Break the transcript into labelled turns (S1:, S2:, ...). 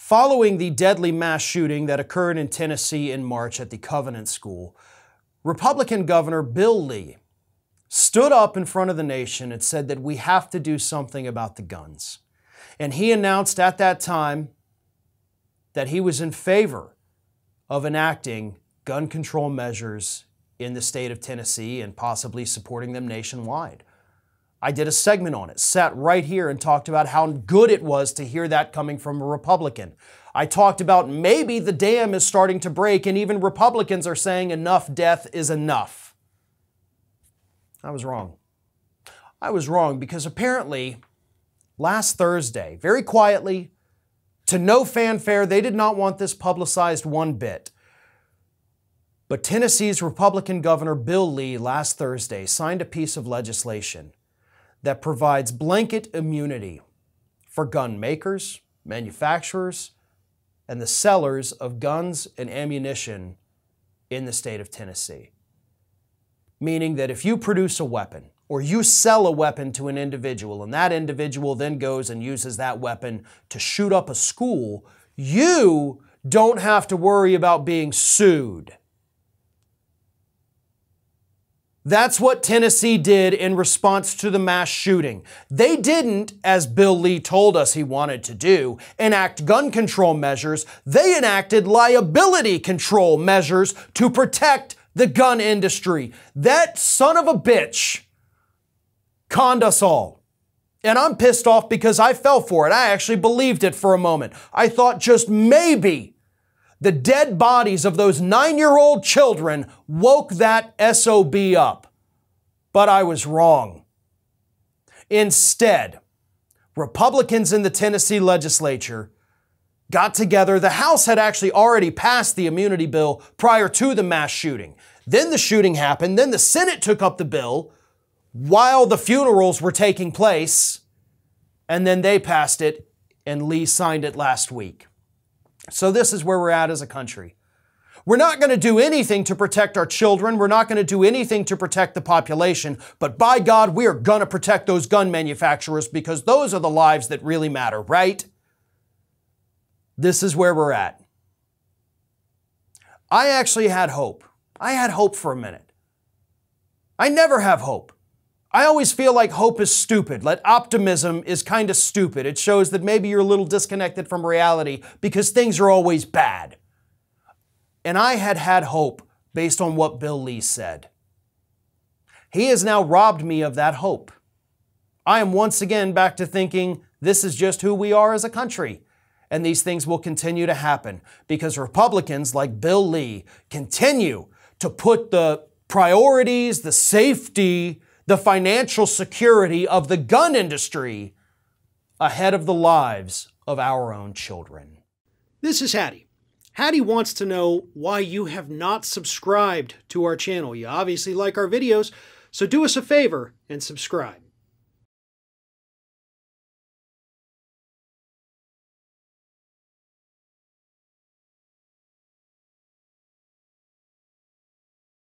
S1: Following the deadly mass shooting that occurred in Tennessee in March at the Covenant School, Republican Governor Bill Lee stood up in front of the nation and said that we have to do something about the guns. And he announced at that time that he was in favor of enacting gun control measures in the state of Tennessee and possibly supporting them nationwide. I did a segment on it, sat right here and talked about how good it was to hear that coming from a Republican. I talked about maybe the dam is starting to break and even Republicans are saying enough death is enough. I was wrong. I was wrong because apparently last Thursday, very quietly, to no fanfare, they did not want this publicized one bit. But Tennessee's Republican Governor Bill Lee last Thursday signed a piece of legislation that provides blanket immunity for gun makers, manufacturers, and the sellers of guns and ammunition in the state of Tennessee. Meaning that if you produce a weapon or you sell a weapon to an individual and that individual then goes and uses that weapon to shoot up a school, you don't have to worry about being sued. That's what Tennessee did in response to the mass shooting. They didn't, as Bill Lee told us he wanted to do, enact gun control measures. They enacted liability control measures to protect the gun industry. That son of a bitch conned us all. And I'm pissed off because I fell for it. I actually believed it for a moment. I thought just maybe the dead bodies of those 9-year-old children woke that SOB up. But I was wrong. Instead, Republicans in the Tennessee legislature got together. The House had actually already passed the immunity bill prior to the mass shooting. Then the shooting happened. Then the Senate took up the bill while the funerals were taking place. And then they passed it, and Lee signed it last week. So this is where we're at as a country. We're not going to do anything to protect our children. We're not going to do anything to protect the population. But by God, we are going to protect those gun manufacturers because those are the lives that really matter, right? This is where we're at. I actually had hope. I had hope for a minute. I never have hope. I always feel like hope is stupid, like optimism is kind of stupid. It shows that maybe you're a little disconnected from reality because things are always bad. And I had hope based on what Bill Lee said. He has now robbed me of that hope. I am once again back to thinking this is just who we are as a country. And these things will continue to happen because Republicans like Bill Lee continue to put the priorities, the safety, the financial security of the gun industry ahead of the lives of our own children. This is Hattie. Hattie wants to know why you have not subscribed to our channel. You obviously like our videos, so do us a favor and subscribe.